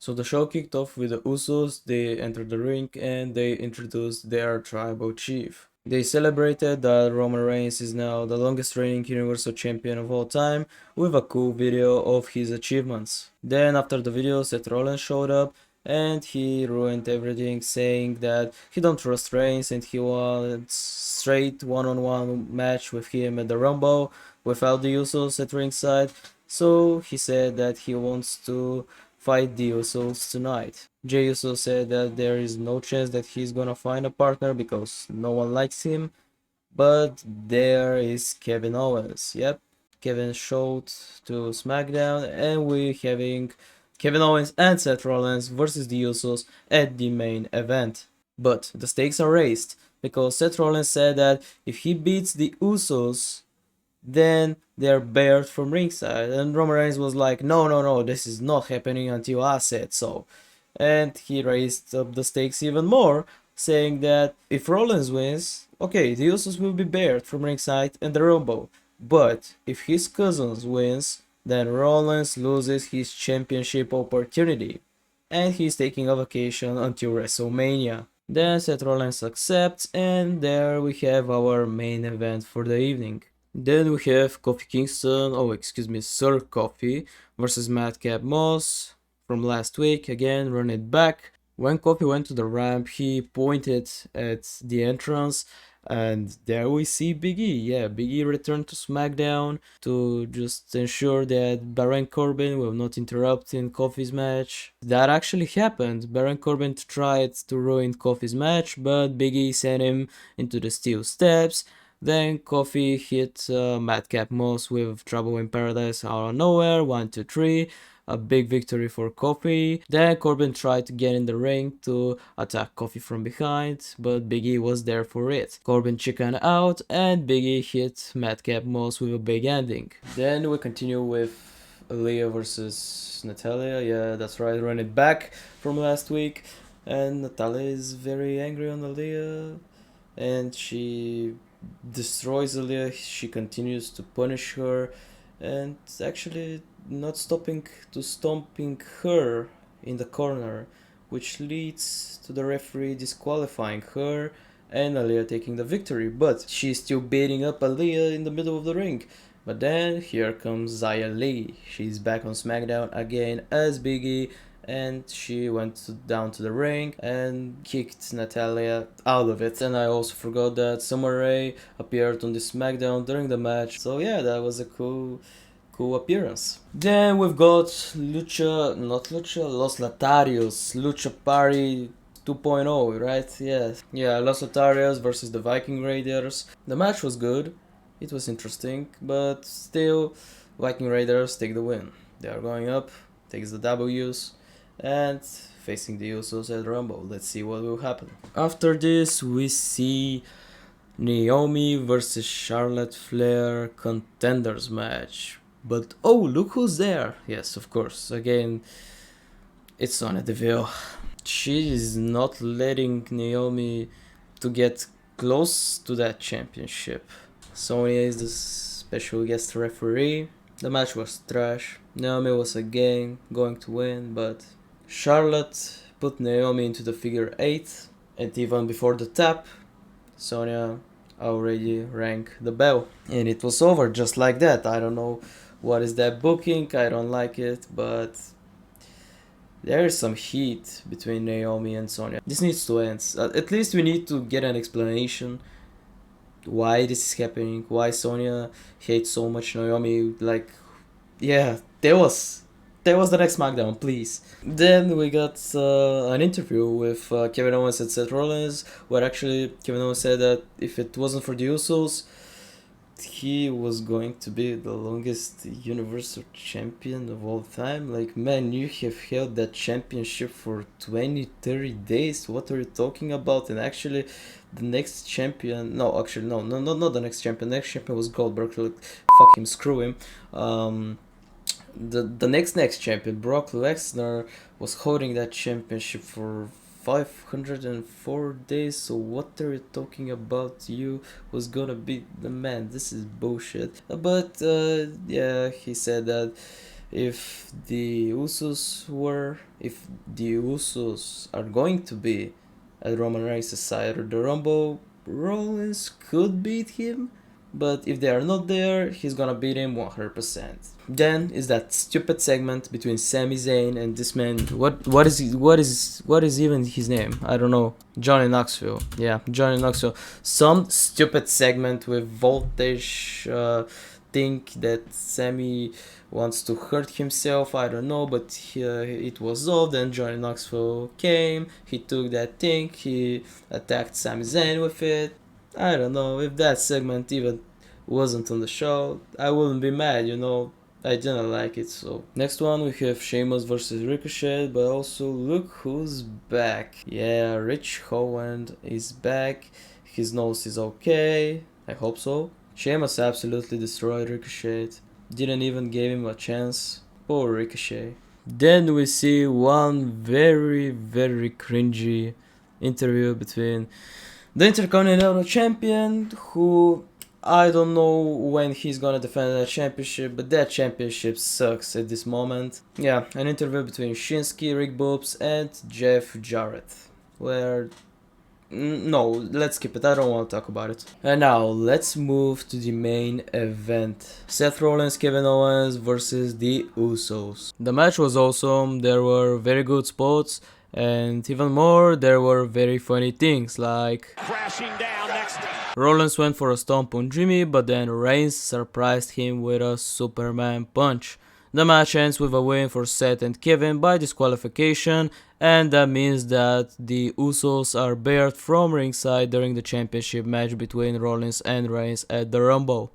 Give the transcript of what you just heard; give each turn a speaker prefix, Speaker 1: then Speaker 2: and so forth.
Speaker 1: So the show kicked off with the Usos. They entered the ring and they introduced their tribal chief. They celebrated that Roman Reigns is now the longest reigning Universal Champion of all time with a cool video of his achievements. Then after the video, Seth Rollins showed up and he ruined everything, saying that he don't trust Reigns and he wants straight one-on-one match with him at the Rumble without the Usos at ringside. So he said that he wants to fight the Usos tonight. Jey Uso said that there is no chance that he's gonna find a partner because no one likes him, but there is Kevin Owens. Yep, Kevin showed to SmackDown, and we're having Kevin Owens and Seth Rollins versus the Usos at the main event. But the stakes are raised because Seth Rollins said that if he beats the Usos, then they're barred from ringside. And Roman Reigns was like, no, no, no, this is not happening until I said so. And he raised up the stakes even more, saying that if Rollins wins, okay, the Usos will be barred from ringside and the Rumble. But if his cousins wins, then Rollins loses his championship opportunity. And he's taking a vacation until WrestleMania. Then Seth Rollins accepts, and there we have our main event for the evening. Then we have Kofi Kingston, Sir Kofi versus Madcap Moss from last week. Again, run it back. When Kofi went to the ramp, he pointed at the entrance, and there we see Big E. Yeah, Big E returned to SmackDown to just ensure that Baron Corbin will not interrupt in Kofi's match. That actually happened. Baron Corbin tried to ruin Kofi's match, but Big E sent him into the steel steps. Then Kofi hit Madcap Moss with Trouble in Paradise out of nowhere, 1, 2, 3. A big victory for Kofi. Then Corbin tried to get in the ring to attack Kofi from behind, but Big E was there for it. Corbin chickened out and Big E hit Madcap Moss with a big ending. Then we continue with Aaliyah versus Natalia. Yeah, that's right, run it back from last week. And Natalia is very angry on Aaliyah and she destroys Aaliyah. She continues to punish her and actually not stopping to stomping her in the corner, which leads to the referee disqualifying her and Aaliyah taking the victory. But she's still beating up Aaliyah in the middle of the ring. But then here comes Xia Li. She's back on SmackDown again as Big E, and she went down to the ring and kicked Natalia out of it. And I also forgot that Summer Rae appeared on the SmackDown during the match. So yeah, that was a cool appearance. Then we've got Los Lotarios, Lucha Party 2.0, right? Yeah, Los Lotarios versus the Viking Raiders. The match was good, it was interesting, but still, Viking Raiders take the win. They are going up, takes the W's, and facing the Usos at Rumble. Let's see what will happen. After this, we see Naomi versus Charlotte Flair contenders match. But oh, look who's there! Yes, of course. Again, it's Sonya Deville. She is not letting Naomi to get close to that championship. Sonya is the special guest referee. The match was trash. Naomi was again going to win, but Charlotte put Naomi into the figure 8, and even before the tap, Sonya already rang the bell. And it was over just like that. I don't know what is that booking, I don't like it, but there is some heat between Naomi and Sonya. This needs to end. At least we need to get an explanation why this is happening, why Sonya hates so much Naomi. Like, yeah, there was the next SmackDown, please. Then we got an interview with Kevin Owens and Seth Rollins, where actually Kevin Owens said that if it wasn't for the Usos, he was going to be the longest Universal Champion of all time. Like, man, you have held that championship for 20-30 days. What are you talking about? And actually, the next champion... No, actually, no, not the next champion. The next champion was Goldberg. Like, fuck him, screw him. The next champion, Brock Lesnar, was holding that championship for 504 days. So what are you talking about? You was gonna be the man. This is bullshit. But yeah, he said that if the Usos are going to be at Roman Reigns' side of the Rumble, Rollins could beat him, but if they are not there, he's gonna beat him 100%. Then is that stupid segment between Sami Zayn and this man. What is even his name? I don't know. Johnny Knoxville. Yeah, Johnny Knoxville. Some stupid segment with Voltage. Think that Sami wants to hurt himself. I don't know, but it was off. Then Johnny Knoxville came. He took that thing. He attacked Sami Zayn with it. I don't know if that segment even wasn't on the show. I wouldn't be mad, I didn't like it. So next one we have Sheamus versus Ricochet, but also look who's back. Yeah, Rich Holland is back. His nose is okay. I hope so. Sheamus absolutely destroyed Ricochet. Didn't even give him a chance. Poor Ricochet. Then we see one very, very cringy interview between the Intercontinental Champion, who I don't know when he's gonna defend that championship, but that championship sucks at this moment. Yeah, an interview between Shinsuke, Rick Boops, and Jeff Jarrett, where no, let's skip it. I don't want to talk about it. And now let's move to the main event. Seth Rollins, Kevin Owens versus the Usos. The match was awesome. There were very good spots, and even more, there were very funny things like crashing down next. Rollins went for a stomp on Jimmy, but then Reigns surprised him with a Superman punch. The match ends with a win for Seth and Kevin by disqualification, and that means that the Usos are barred from ringside during the championship match between Rollins and Reigns at the Rumble.